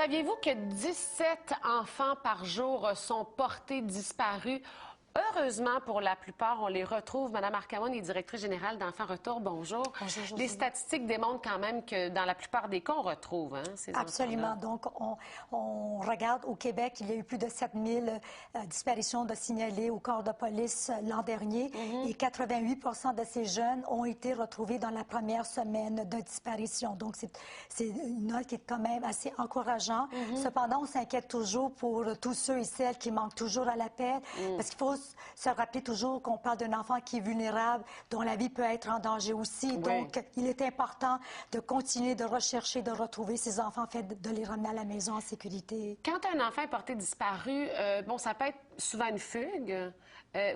Saviez-vous que 17 enfants par jour sont portés disparus? Heureusement, pour la plupart, on les retrouve. Madame Archamon est directrice générale d'Enfants Retour. Bonjour. Bonjour, Les statistiques démontrent quand même que dans la plupart des cas, on retrouve ces enfants-là. Absolument. Donc, on regarde au Québec, il y a eu plus de 7000 disparitions de signalées au corps de police l'an dernier. Et 88 de ces jeunes ont été retrouvés dans la première semaine de disparition. Donc, c'est une note qui est quand même assez encourageante. Cependant, on s'inquiète toujours pour tous ceux et celles qui manquent toujours à l'appel. Parce qu'il faut se rappeler toujours qu'on parle d'un enfant qui est vulnérable, dont la vie peut être en danger aussi. Oui. Donc, il est important de continuer de rechercher, de retrouver ces enfants, fait de les ramener à la maison en sécurité. Quand un enfant est porté disparu, bon, ça peut être souvent une fugue,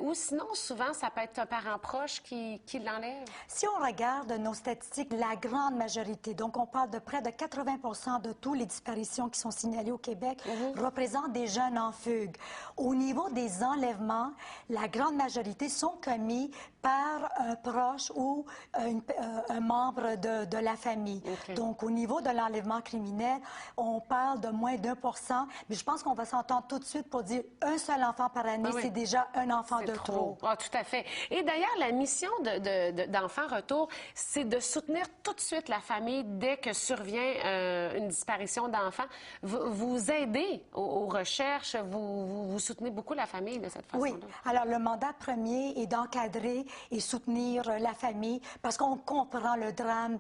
ou sinon, souvent, ça peut être un parent proche qui l'enlève. Si on regarde nos statistiques, la grande majorité, donc on parle de près de 80 de toutes les disparitions qui sont signalées au Québec, représentent des jeunes en fugue. Au niveau des enlèvements, la grande majorité sont commis par un proche ou un membre de la famille. Donc, au niveau de l'enlèvement criminel, on parle de moins d'1 mais je pense qu'on va s'entendre tout de suite pour dire un seul enfant par année, c'est déjà un enfant de trop. Ah, tout à fait. Et d'ailleurs, la mission d'Enfants Retour, c'est de soutenir tout de suite la famille dès que survient une disparition d'enfants. Vous aidez aux recherches, vous soutenez beaucoup la famille de cette façon-là. Oui. Alors, le mandat premier est d'encadrer et soutenir la famille parce qu'on comprend le drame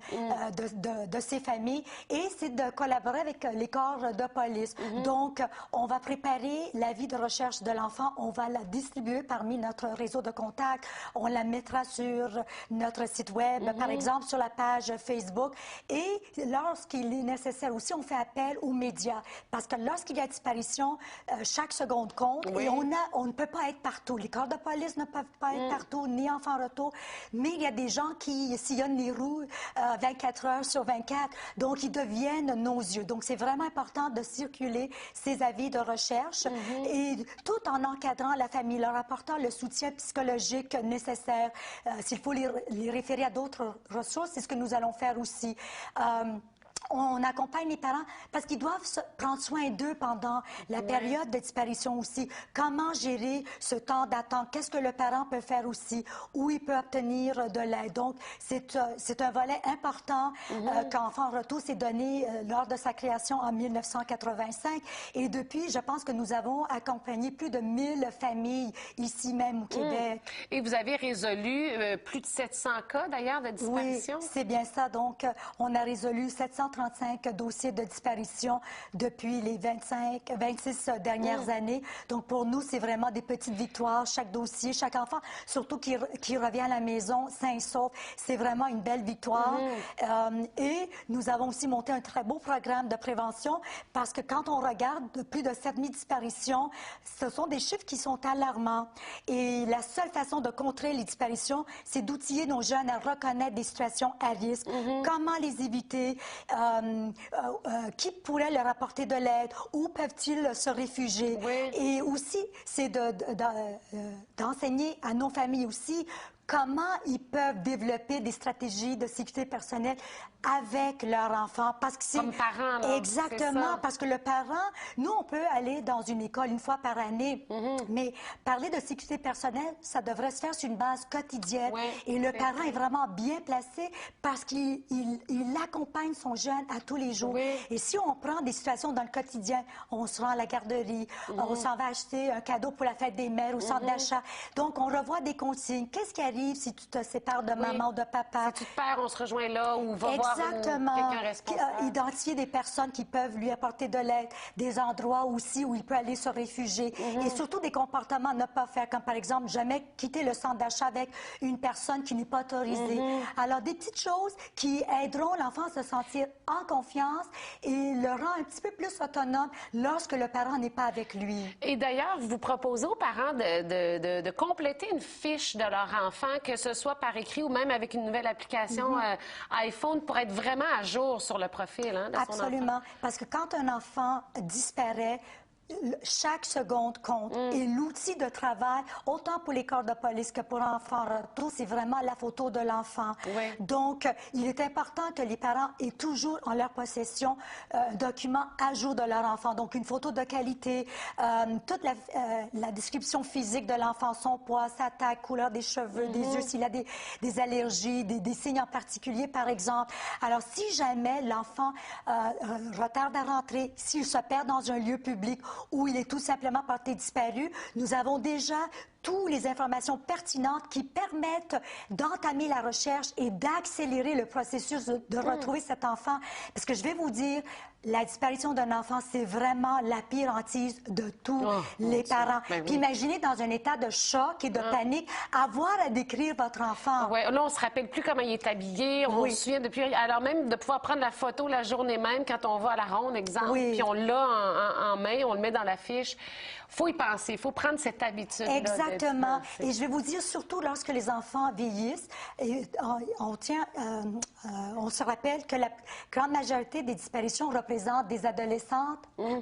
de ces familles et c'est de collaborer avec les corps de police. Donc, on va préparer l'avis de recherche de l'enfant, on va la distribuer parmi notre réseau de contacts, on la mettra sur notre site web, par exemple sur la page Facebook et lorsqu'il est nécessaire aussi, on fait appel aux médias parce que lorsqu'il y a disparition, chaque seconde compte et on ne peut pas être partout. Les corps de police ne peuvent pas être partout, ni Enfants Retour, mais il y a des gens qui sillonnent les roues 24 heures sur 24, donc ils deviennent nos yeux. Donc c'est vraiment important de circuler ces avis de recherche et tout en encadrant la famille, leur apportant le soutien psychologique nécessaire. S'il faut les référer à d'autres ressources, c'est ce que nous allons faire aussi. On accompagne les parents parce qu'ils doivent prendre soin d'eux pendant la période de disparition aussi. Comment gérer ce temps d'attente? Qu'est-ce que le parent peut faire aussi? Où il peut obtenir de l'aide? Donc, c'est un volet important qu'Enfants Retour s'est donné lors de sa création en 1985. Et depuis, je pense que nous avons accompagné plus de 1000 familles ici même au Québec. Et vous avez résolu plus de 700 cas, d'ailleurs, de disparition? Oui, c'est bien ça. Donc, on a résolu 735 dossiers de disparition depuis les 26 dernières années. Donc, pour nous, c'est vraiment des petites victoires. Chaque dossier, chaque enfant, surtout qui revient à la maison sain et sauf, c'est vraiment une belle victoire. Et nous avons aussi monté un très beau programme de prévention parce que quand on regarde plus de 7000 disparitions, ce sont des chiffres qui sont alarmants. Et la seule façon de contrer les disparitions, c'est d'outiller nos jeunes à reconnaître des situations à risque. Comment les éviter? Qui pourrait leur apporter de l'aide? Où peuvent-ils se réfugier? Et aussi, c'est d'enseigner à nos familles aussi comment ils peuvent développer des stratégies de sécurité personnelle avec leur enfant. Parce que c'est comme parent, là. Exactement, parce que le parent, nous, on peut aller dans une école une fois par année, mais parler de sécurité personnelle, ça devrait se faire sur une base quotidienne. Et le parent est vraiment bien placé parce qu'il accompagne son jeune à tous les jours. Et si on prend des situations dans le quotidien, on se rend à la garderie, on s'en va acheter un cadeau pour la fête des mères au centre d'achat. Donc, on revoit des consignes. Qu'est-ce qui arrive si tu te sépares de maman ou de papa? Si tu te perds, on se rejoint là ou va voir quelqu'un responsable. Identifier des personnes qui peuvent lui apporter de l'aide, des endroits aussi où il peut aller se réfugier et surtout des comportements à ne pas faire, comme par exemple jamais quitter le centre d'achat avec une personne qui n'est pas autorisée. Alors des petites choses qui aideront l'enfant à se sentir en confiance et le rend un petit peu plus autonome lorsque le parent n'est pas avec lui. Et d'ailleurs, vous proposez aux parents de compléter une fiche de leur enfant, que ce soit par écrit ou même avec une nouvelle application iPhone pour être vraiment à jour sur le profil de son enfant. Absolument. Parce que quand un enfant disparaît, chaque seconde compte. Et l'outil de travail, autant pour les corps de police que pour Enfants Retour, c'est vraiment la photo de l'enfant. Oui. Donc, il est important que les parents aient toujours en leur possession un document à jour de leur enfant. Donc, une photo de qualité, toute la description physique de l'enfant, son poids, sa taille, couleur des cheveux, des yeux, s'il a des allergies, des signes en particulier, par exemple. Alors, si jamais l'enfant retarde à rentrer, s'il se perd dans un lieu public ou il est tout simplement porté disparu, nous avons déjà toutes les informations pertinentes qui permettent d'entamer la recherche et d'accélérer le processus de retrouver cet enfant. Parce que je vais vous dire, la disparition d'un enfant, c'est vraiment la pire hantise de tous les parents. Ben oui. Puis imaginez dans un état de choc et de panique, avoir à décrire votre enfant. Oui, là, on se rappelle plus comment il est habillé, on se souvient depuis... Alors même de pouvoir prendre la photo la journée même quand on va à la ronde, exemple, puis on l'a en main, on le met dans la fiche. Faut y penser, il faut prendre cette habitude-là. Exactement. Et je vais vous dire, surtout lorsque les enfants vieillissent, on se rappelle que la grande majorité des disparitions représentent des adolescentes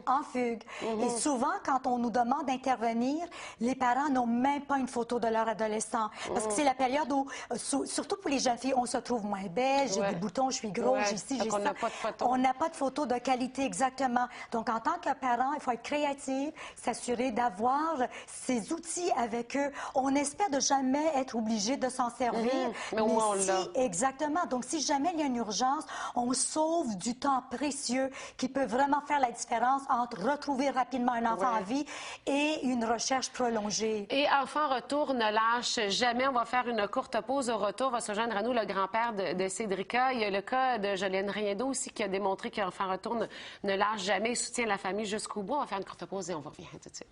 en fugue. Et souvent, quand on nous demande d'intervenir, les parents n'ont même pas une photo de leur adolescent. Parce que c'est la période où, surtout pour les jeunes filles, on se trouve moins belle, j'ai des boutons, je suis grosse, j'ai ci, j'ai ça. On n'a pas de photo. On n'a pas de photo de qualité, exactement. Donc, en tant que parent, il faut être créatif, s'assurer d'avoir ces outils avec eux. On espère de jamais être obligé de s'en servir. Mais au moins, on l'a. Exactement. Donc, si jamais il y a une urgence, on sauve du temps précieux qui peut vraiment faire la différence entre retrouver rapidement un enfant en vie et une recherche prolongée. Et Enfants Retour ne lâche jamais. On va faire une courte pause. Au retour, va se joindre à nous le grand-père de Cédrica. Il y a le cas de Jolienne Riendo aussi qui a démontré qu'Enfants Retour ne lâche jamais et soutient la famille jusqu'au bout. On va faire une courte pause et on va revenir tout de suite.